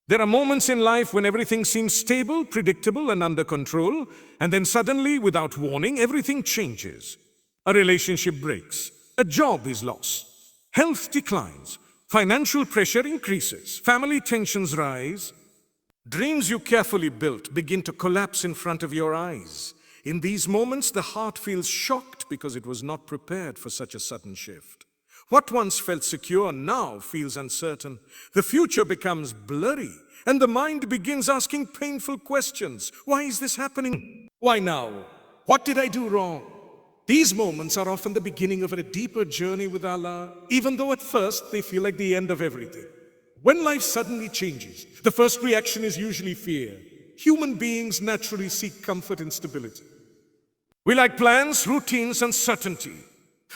There are moments in life when everything seems stable, predictable, and under control, and then suddenly, without warning, everything changes. A relationship breaks, a job is lost, health declines, financial pressure increases, family tensions rise. Dreams you carefully built begin to collapse in front of your eyes. In these moments, the heart feels shocked because it was not prepared for such a sudden shift. What once felt secure now feels uncertain. The future becomes blurry, and the mind begins asking painful questions. Why is this happening? Why now? What did I do wrong? These moments are often the beginning of a deeper journey with Allah, even though at first they feel like the end of everything. When life suddenly changes, the first reaction is usually fear. Human beings naturally seek comfort in stability. We like plans, routines, and certainty.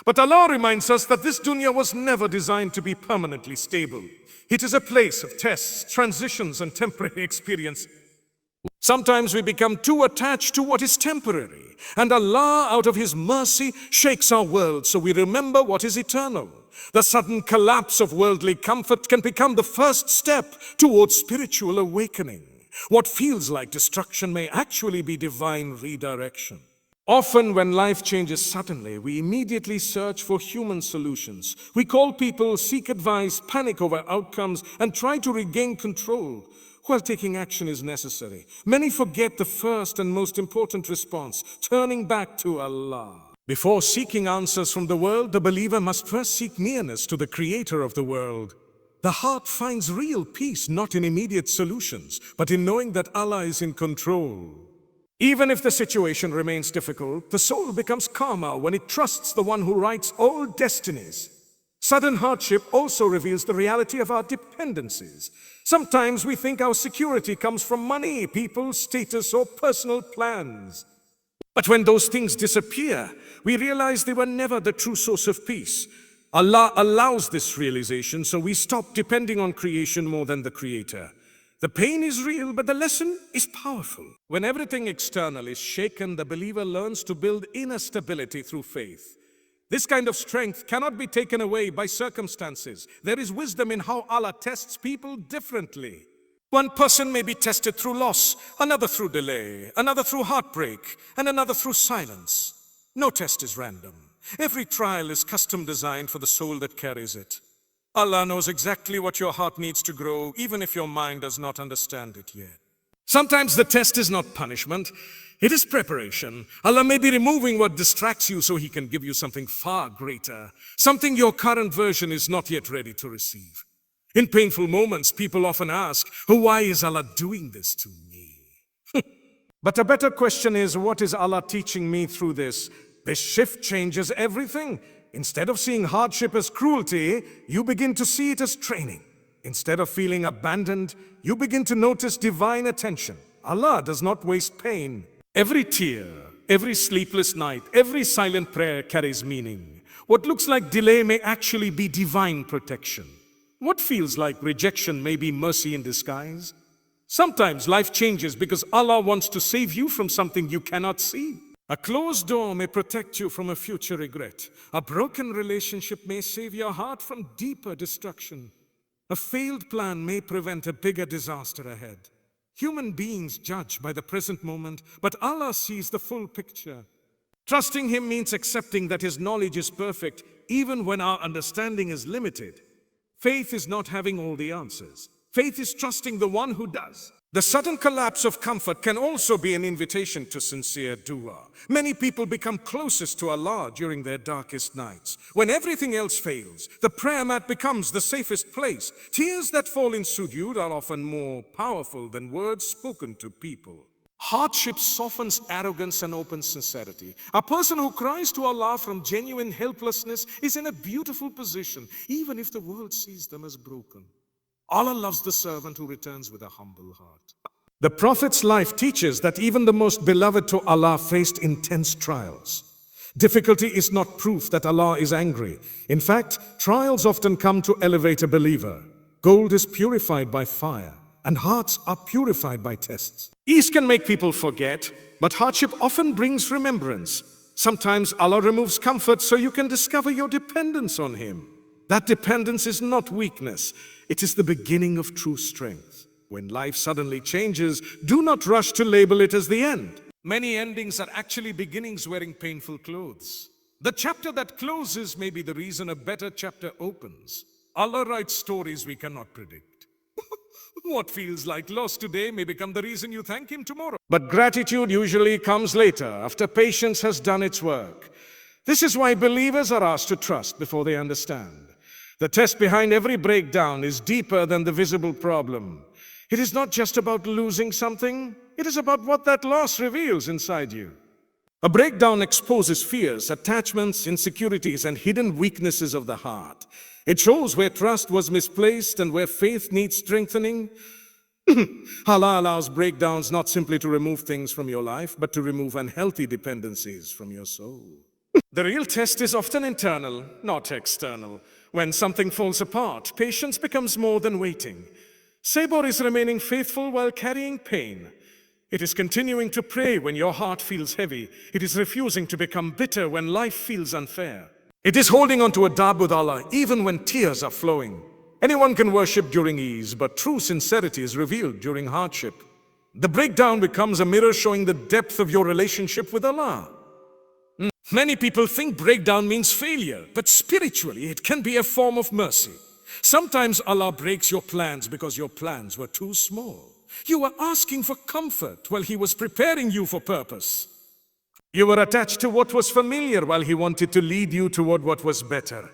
But Allah reminds us that this dunya was never designed to be permanently stable. It is a place of tests, transitions, and temporary experience. Sometimes we become too attached to what is temporary, and Allah, out of His mercy, shakes our world so we remember what is eternal. The sudden collapse of worldly comfort can become the first step towards spiritual awakening. What feels like destruction may actually be divine redirection. Often when life changes suddenly, we immediately search for human solutions. We call people, seek advice, panic over outcomes, and try to regain control. While taking action is necessary, many forget the first and most important response, turning back to Allah. Before seeking answers from the world, the believer must first seek nearness to the Creator of the world. The heart finds real peace not in immediate solutions, but in knowing that Allah is in control. Even if the situation remains difficult, the soul becomes calmer when it trusts the one who writes all destinies. Sudden hardship also reveals the reality of our dependencies. Sometimes we think our security comes from money, people, status, or personal plans. But when those things disappear, we realize they were never the true source of peace. Allah allows this realization, so we stop depending on creation more than the Creator. The pain is real, but the lesson is powerful. When everything external is shaken, the believer learns to build inner stability through faith. This kind of strength cannot be taken away by circumstances. There is wisdom in how Allah tests people differently. One person may be tested through loss, another through delay, another through heartbreak, and another through silence. No test is random. Every trial is custom designed for the soul that carries it. Allah knows exactly what your heart needs to grow, even if your mind does not understand it yet. Sometimes the test is not punishment, it is preparation. Allah may be removing what distracts you so He can give you something far greater, something your current version is not yet ready to receive. In painful moments, people often ask, "Oh, why is Allah doing this to me?" But a better question is, what is Allah teaching me through this? This shift changes everything. Instead of seeing hardship as cruelty, you begin to see it as training. Instead of feeling abandoned, you begin to notice divine attention. Allah does not waste pain. Every tear, every sleepless night, every silent prayer carries meaning. What looks like delay may actually be divine protection. What feels like rejection may be mercy in disguise. Sometimes life changes because Allah wants to save you from something you cannot see. A closed door may protect you from a future regret. A broken relationship may save your heart from deeper destruction. A failed plan may prevent a bigger disaster ahead. Human beings judge by the present moment, but Allah sees the full picture. Trusting Him means accepting that His knowledge is perfect, even when our understanding is limited. Faith is not having all the answers. Faith is trusting the one who does. The sudden collapse of comfort can also be an invitation to sincere dua. Many people become closest to Allah during their darkest nights. When everything else fails, the prayer mat becomes the safest place. Tears that fall in sujood are often more powerful than words spoken to people. Hardship softens arrogance and opens sincerity. A person who cries to Allah from genuine helplessness is in a beautiful position, even if the world sees them as broken. Allah loves the servant who returns with a humble heart. The Prophet's life teaches that even the most beloved to Allah faced intense trials. Difficulty is not proof that Allah is angry. In fact, trials often come to elevate a believer. Gold is purified by fire, and hearts are purified by tests. Ease can make people forget, but hardship often brings remembrance. Sometimes Allah removes comfort so you can discover your dependence on Him. That dependence is not weakness. It is the beginning of true strength. When life suddenly changes, do not rush to label it as the end. Many endings are actually beginnings wearing painful clothes. The chapter that closes may be the reason a better chapter opens. Allah writes stories we cannot predict. What feels like loss today may become the reason you thank Him tomorrow. But gratitude usually comes later, after patience has done its work. This is why believers are asked to trust before they understand. The test behind every breakdown is deeper than the visible problem. It is not just about losing something, it is about what that loss reveals inside you. A breakdown exposes fears, attachments, insecurities, and hidden weaknesses of the heart. It shows where trust was misplaced and where faith needs strengthening. Allah allows breakdowns not simply to remove things from your life, but to remove unhealthy dependencies from your soul. The real test is often internal, not external. When something falls apart, patience becomes more than waiting. Sabr is remaining faithful while carrying pain. It is continuing to pray when your heart feels heavy. It is refusing to become bitter when life feels unfair. It is holding on to adab with Allah even when tears are flowing. Anyone can worship during ease, but true sincerity is revealed during hardship. The breakdown becomes a mirror showing the depth of your relationship with Allah. Many people think breakdown means failure, but spiritually it can be a form of mercy. Sometimes Allah breaks your plans because your plans were too small. You were asking for comfort while He was preparing you for purpose. You were attached to what was familiar while He wanted to lead you toward what was better.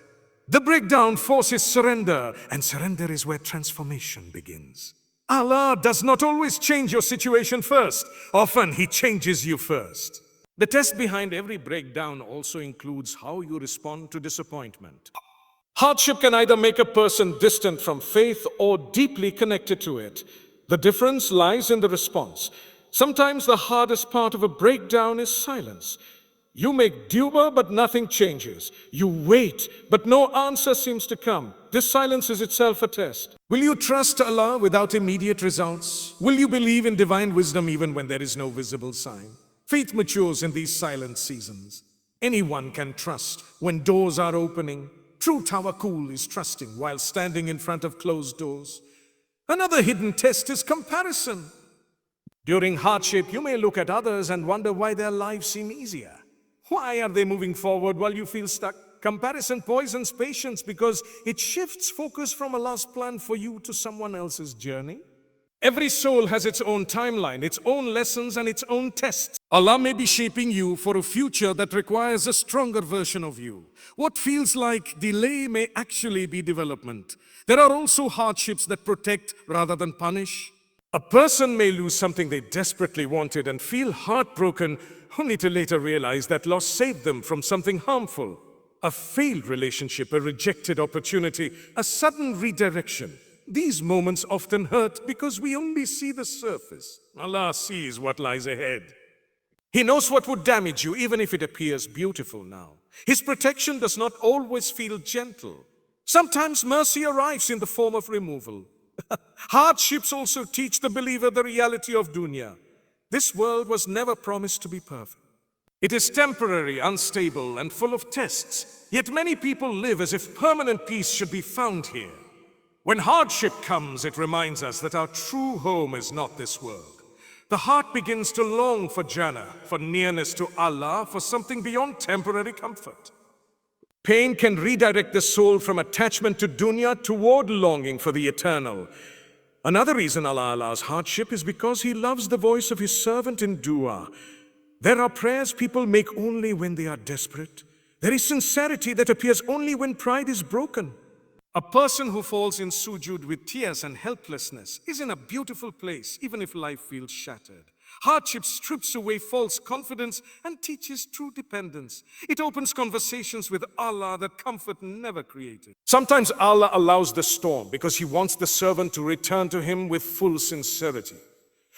The breakdown forces surrender, and surrender is where transformation begins. Allah does not always change your situation first. Often He changes you first. The test behind every breakdown also includes how you respond to disappointment. Hardship can either make a person distant from faith or deeply connected to it. The difference lies in the response. Sometimes the hardest part of a breakdown is silence. You make dua, but nothing changes. You wait, but no answer seems to come. This silence is itself a test. Will you trust Allah without immediate results? Will you believe in divine wisdom even when there is no visible sign? Faith matures in these silent seasons. Anyone can trust when doors are opening. True tawakkul is trusting while standing in front of closed doors. Another hidden test is comparison. During hardship, you may look at others and wonder why their lives seem easier. Why are they moving forward while you feel stuck? Comparison poisons patience because it shifts focus from Allah's plan for you to someone else's journey. Every soul has its own timeline, its own lessons, and its own tests. Allah may be shaping you for a future that requires a stronger version of you. What feels like delay may actually be development. There are also hardships that protect rather than punish. A person may lose something they desperately wanted and feel heartbroken, only to later realize that loss saved them from something harmful. A failed relationship, a rejected opportunity, a sudden redirection. These moments often hurt because we only see the surface. Allah sees what lies ahead. He knows what would damage you, even if it appears beautiful now. His protection does not always feel gentle. Sometimes mercy arrives in the form of removal. Hardships also teach the believer the reality of dunya. This world was never promised to be perfect. It is temporary, unstable, and full of tests. Yet many people live as if permanent peace should be found here. When hardship comes, it reminds us that our true home is not this world. The heart begins to long for Jannah, for nearness to Allah, for something beyond temporary comfort. Pain can redirect the soul from attachment to dunya toward longing for the eternal. Another reason Allah allows hardship is because He loves the voice of His servant in dua. There are prayers people make only when they are desperate. There is sincerity that appears only when pride is broken. A person who falls in sujud with tears and helplessness is in a beautiful place, even if life feels shattered. Hardship strips away false confidence and teaches true dependence. It opens conversations with Allah that comfort never created. Sometimes Allah allows the storm because He wants the servant to return to Him with full sincerity.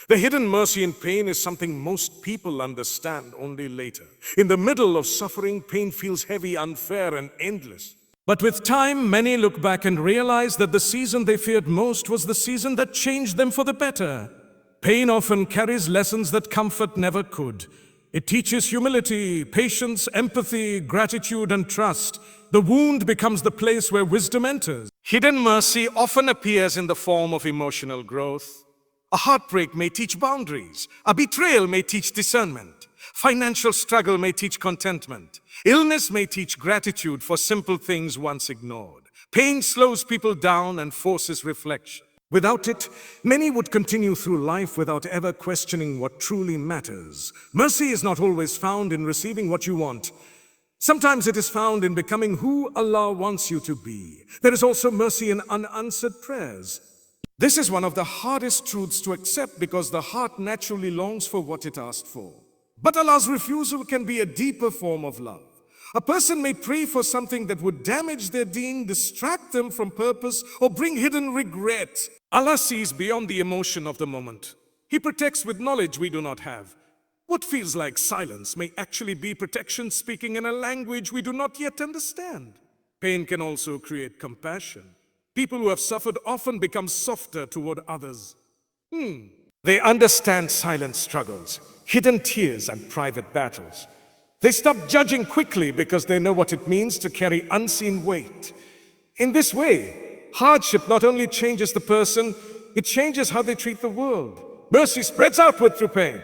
The hidden mercy in pain is something most people understand only later. In the middle of suffering, pain feels heavy, unfair, and endless. But with time, many look back and realize that the season they feared most was the season that changed them for the better. Pain often carries lessons that comfort never could. It teaches humility, patience, empathy, gratitude, and trust. The wound becomes the place where wisdom enters. Hidden mercy often appears in the form of emotional growth. A heartbreak may teach boundaries. A betrayal may teach discernment. Financial struggle may teach contentment. Illness may teach gratitude for simple things once ignored. Pain slows people down and forces reflection. Without it, many would continue through life without ever questioning what truly matters. Mercy is not always found in receiving what you want. Sometimes it is found in becoming who Allah wants you to be. There is also mercy in unanswered prayers. This is one of the hardest truths to accept because the heart naturally longs for what it asked for. But Allah's refusal can be a deeper form of love. A person may pray for something that would damage their deen, distract them from purpose, or bring hidden regret. Allah sees beyond the emotion of the moment. He protects with knowledge we do not have. What feels like silence may actually be protection speaking in a language we do not yet understand. Pain can also create compassion. People who have suffered often become softer toward others. They understand silent struggles, hidden tears, and private battles. They stop judging quickly because they know what it means to carry unseen weight. In this way, hardship not only changes the person, it changes how they treat the world. Mercy spreads outward through pain.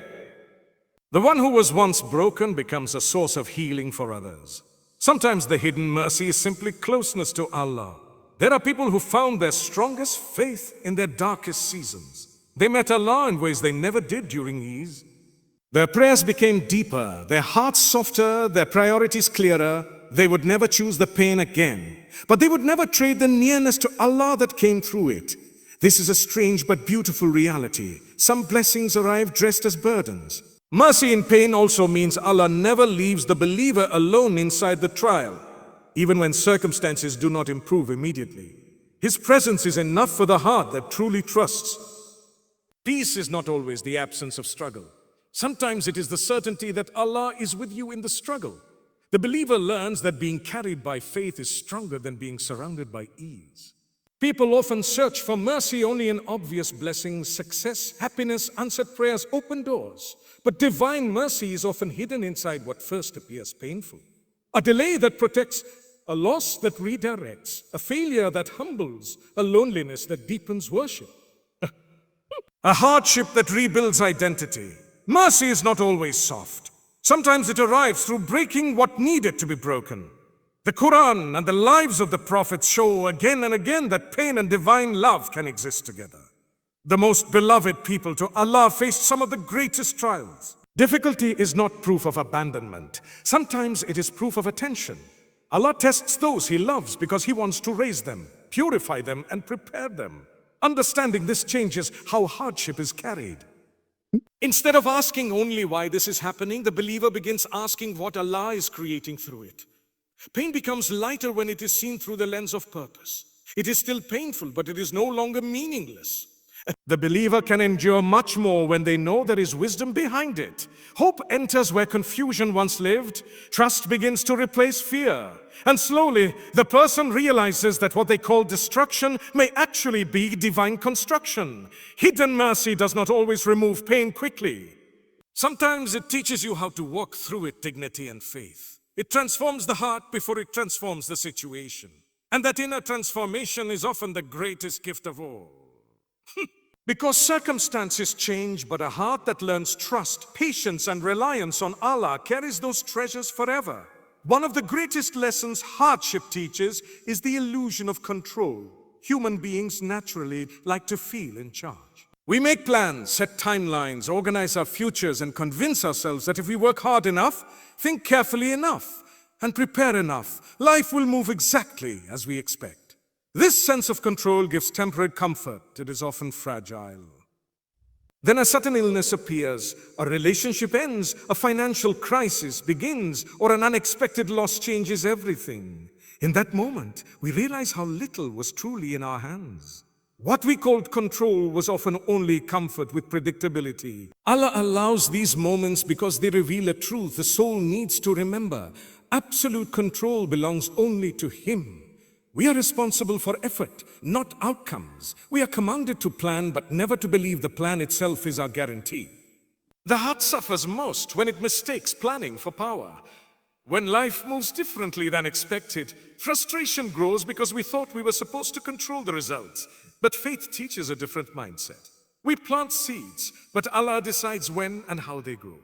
The one who was once broken becomes a source of healing for others. Sometimes the hidden mercy is simply closeness to Allah. There are people who found their strongest faith in their darkest seasons. They met Allah in ways they never did during ease. Their prayers became deeper, their hearts softer, their priorities clearer. They would never choose the pain again, but they would never trade the nearness to Allah that came through it. This is a strange but beautiful reality. Some blessings arrive dressed as burdens. Mercy in pain also means Allah never leaves the believer alone inside the trial, even when circumstances do not improve immediately. His presence is enough for the heart that truly trusts. Peace is not always the absence of struggle. Sometimes it is the certainty that Allah is with you in the struggle. The believer learns that being carried by faith is stronger than being surrounded by ease. People often search for mercy only in obvious blessings, success, happiness, answered prayers, open doors. But divine mercy is often hidden inside what first appears painful. A delay that protects, a loss that redirects, a failure that humbles, a loneliness that deepens worship. A hardship that rebuilds identity. Mercy is not always soft. Sometimes it arrives through breaking what needed to be broken. The Quran and the lives of the prophets show again and again that pain and divine love can exist together. The most beloved people to Allah faced some of the greatest trials. Difficulty is not proof of abandonment. Sometimes it is proof of attention. Allah tests those He loves because He wants to raise them, purify them, and prepare them. Understanding this changes how hardship is carried. Instead of asking only why this is happening, the believer begins asking what Allah is creating through it. Pain becomes lighter when it is seen through the lens of purpose. It is still painful, but it is no longer meaningless. The believer can endure much more when they know there is wisdom behind it. Hope enters where confusion once lived. Trust begins to replace fear. And slowly, the person realizes that what they call destruction may actually be divine construction. Hidden mercy does not always remove pain quickly. Sometimes it teaches you how to walk through with dignity and faith. It transforms the heart before it transforms the situation. And that inner transformation is often the greatest gift of all. Because circumstances change, but a heart that learns trust, patience, and reliance on Allah carries those treasures forever. One of the greatest lessons hardship teaches is the illusion of control. Human beings naturally like to feel in charge. We make plans, set timelines, organize our futures, and convince ourselves that if we work hard enough, think carefully enough, and prepare enough, life will move exactly as we expect. This sense of control gives temporary comfort. It is often fragile. Then a sudden illness appears, a relationship ends, a financial crisis begins, or an unexpected loss changes everything. In that moment, we realize how little was truly in our hands. What we called control was often only comfort with predictability. Allah allows these moments because they reveal a truth the soul needs to remember. Absolute control belongs only to Him. We are responsible for effort, not outcomes. We are commanded to plan, but never to believe the plan itself is our guarantee. The heart suffers most when it mistakes planning for power. When life moves differently than expected, frustration grows because we thought we were supposed to control the results. But faith teaches a different mindset. We plant seeds, but Allah decides when and how they grow.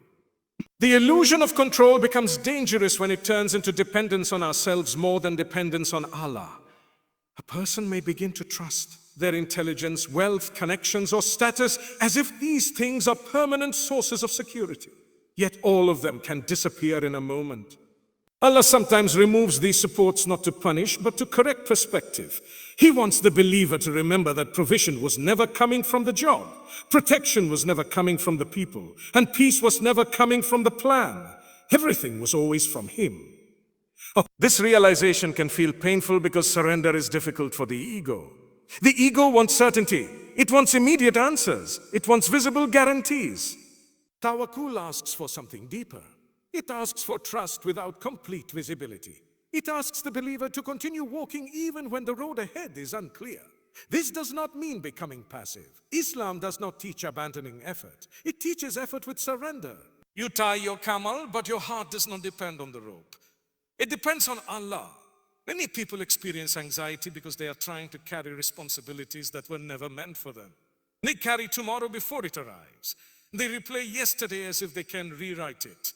The illusion of control becomes dangerous when it turns into dependence on ourselves more than dependence on Allah. A person may begin to trust their intelligence, wealth, connections, or status as if these things are permanent sources of security. Yet all of them can disappear in a moment. Allah sometimes removes these supports not to punish, but to correct perspective. He wants the believer to remember that provision was never coming from the job, protection was never coming from the people, and peace was never coming from the plan. Everything was always from Him. This realization can feel painful because surrender is difficult for the ego. The ego wants certainty. It wants immediate answers. It wants visible guarantees. Tawakkul asks for something deeper. It asks for trust without complete visibility. It asks the believer to continue walking even when the road ahead is unclear. This does not mean becoming passive. Islam does not teach abandoning effort. It teaches effort with surrender. You tie your camel, but your heart does not depend on the rope. It depends on Allah. Many people experience anxiety because they are trying to carry responsibilities that were never meant for them. They carry tomorrow before it arrives. They replay yesterday as if they can rewrite it.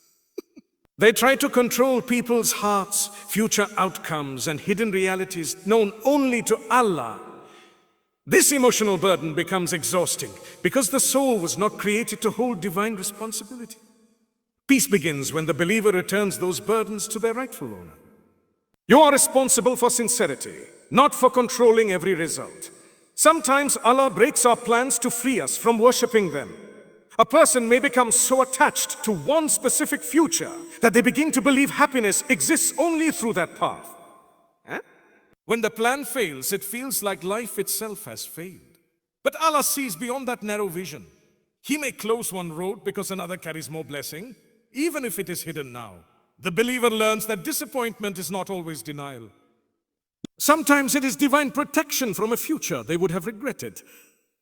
They try to control people's hearts, future outcomes, and hidden realities known only to Allah. This emotional burden becomes exhausting because the soul was not created to hold divine responsibility. Peace begins when the believer returns those burdens to their rightful owner. You are responsible for sincerity, not for controlling every result. Sometimes Allah breaks our plans to free us from worshipping them. A person may become so attached to one specific future that they begin to believe happiness exists only through that path. When the plan fails, it feels like life itself has failed. But Allah sees beyond that narrow vision. He may close one road because another carries more blessing, even if it is hidden now. The believer learns that disappointment is not always denial. Sometimes it is divine protection from a future they would have regretted.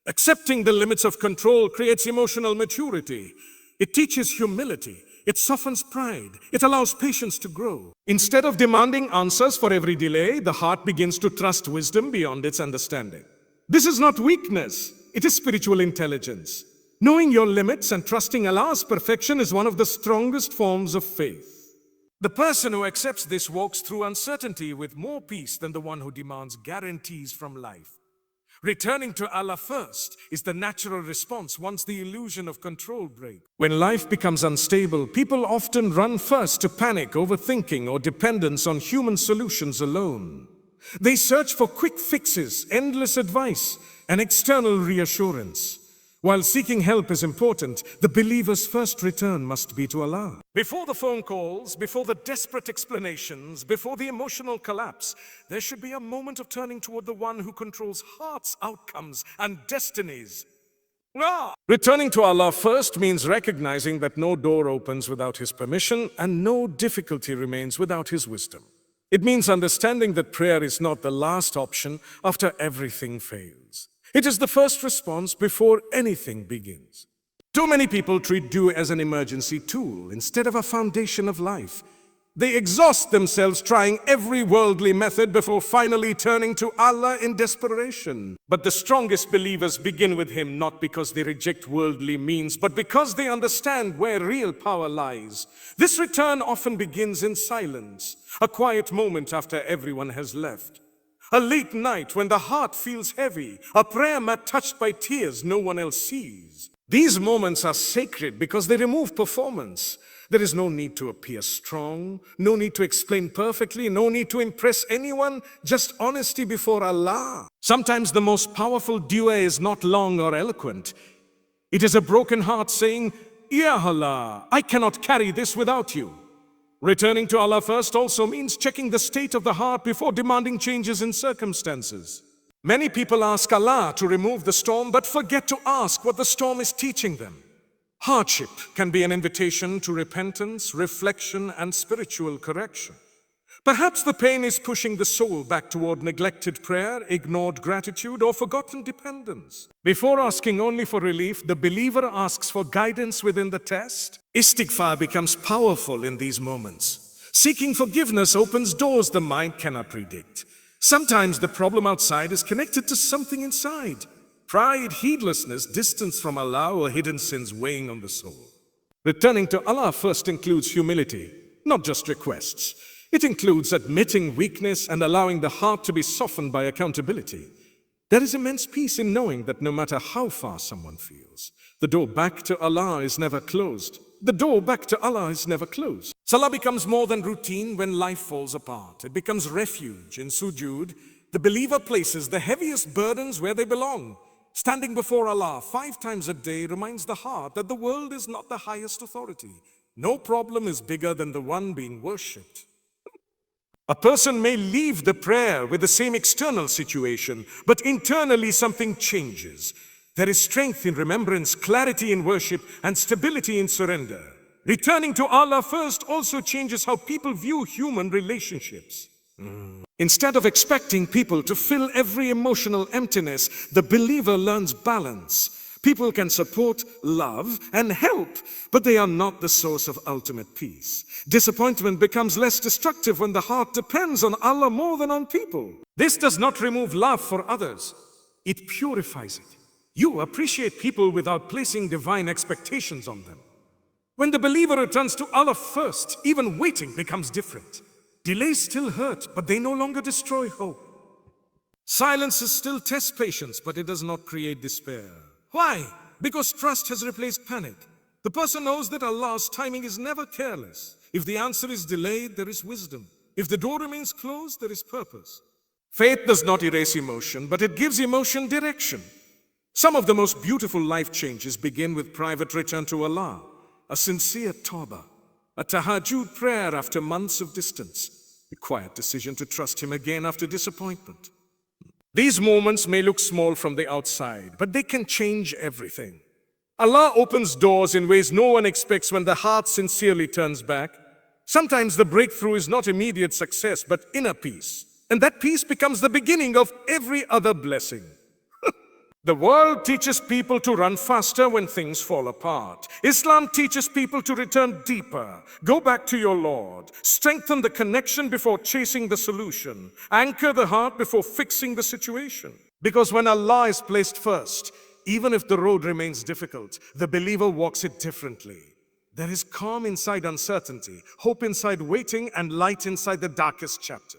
Accepting the limits of control creates emotional maturity. It teaches humility. It softens pride. It allows patience to grow. Instead of demanding answers for every delay, the heart begins to trust wisdom beyond its understanding. This is not weakness. It is spiritual intelligence. Knowing your limits and trusting Allah's perfection is one of the strongest forms of faith. The person who accepts this walks through uncertainty with more peace than the one who demands guarantees from life. Returning to Allah first is the natural response once the illusion of control breaks. When life becomes unstable, people often run first to panic, overthinking, or dependence on human solutions alone. They search for quick fixes, endless advice, and external reassurance. While seeking help is important, the believer's first return must be to Allah. Before the phone calls, before the desperate explanations, before the emotional collapse, there should be a moment of turning toward the one who controls hearts, outcomes, and destinies. Returning to Allah first means recognizing that no door opens without His permission and no difficulty remains without His wisdom. It means understanding that prayer is not the last option after everything fails. It is the first response before anything begins. Too many people treat dua as an emergency tool instead of a foundation of life. They exhaust themselves trying every worldly method before finally turning to Allah in desperation. But the strongest believers begin with Him not because they reject worldly means, but because they understand where real power lies. This return often begins in silence, a quiet moment after everyone has left. A late night when the heart feels heavy, a prayer mat touched by tears no one else sees. These moments are sacred because they remove performance. There is no need to appear strong, no need to explain perfectly, no need to impress anyone, just honesty before Allah. Sometimes the most powerful dua is not long or eloquent. It is a broken heart saying, Ya Allah, I cannot carry this without you. Returning to Allah first also means checking the state of the heart before demanding changes in circumstances. Many people ask Allah to remove the storm but forget to ask what the storm is teaching them. Hardship can be an invitation to repentance, reflection, and spiritual correction. Perhaps the pain is pushing the soul back toward neglected prayer, ignored gratitude, or forgotten dependence. Before asking only for relief, the believer asks for guidance within the test. Istighfar becomes powerful in these moments. Seeking forgiveness opens doors the mind cannot predict. Sometimes the problem outside is connected to something inside. Pride, heedlessness, distance from Allah, or hidden sins weighing on the soul. Returning to Allah first includes humility, not just requests. It includes admitting weakness and allowing the heart to be softened by accountability. There is immense peace in knowing that no matter how far someone feels, the door back to Allah is never closed. The door back to Allah is never closed. Salah becomes more than routine when life falls apart. It becomes refuge. In sujood, the believer places the heaviest burdens where they belong. Standing before Allah 5 times a day reminds the heart that the world is not the highest authority. No problem is bigger than the one being worshipped. A person may leave the prayer with the same external situation, but internally something changes. There is strength in remembrance, clarity in worship, and stability in surrender. Returning to Allah first also changes how people view human relationships. Instead of expecting people to fill every emotional emptiness, the believer learns balance. People can support, love, and help, but they are not the source of ultimate peace. Disappointment becomes less destructive when the heart depends on Allah more than on people. This does not remove love for others. It purifies it. You appreciate people without placing divine expectations on them. When the believer returns to Allah first, even waiting becomes different. Delays still hurt, but they no longer destroy hope. Silences still test patience, but it does not create despair. Why? Because trust has replaced panic. The person knows that Allah's timing is never careless. If the answer is delayed, there is wisdom. If the door remains closed, there is purpose. Faith does not erase emotion, but it gives emotion direction. Some of the most beautiful life changes begin with private return to Allah, a sincere tawbah, a tahajjud prayer after months of distance, a quiet decision to trust Him again after disappointment. These moments may look small from the outside, but they can change everything. Allah opens doors in ways no one expects when the heart sincerely turns back. Sometimes the breakthrough is not immediate success, but inner peace. And that peace becomes the beginning of every other blessing. The world teaches people to run faster when things fall apart. Islam teaches people to return deeper. Go back to your Lord. Strengthen the connection before chasing the solution. Anchor the heart before fixing the situation. Because when Allah is placed first, even if the road remains difficult, the believer walks it differently. There is calm inside uncertainty, hope inside waiting, and light inside the darkest chapter.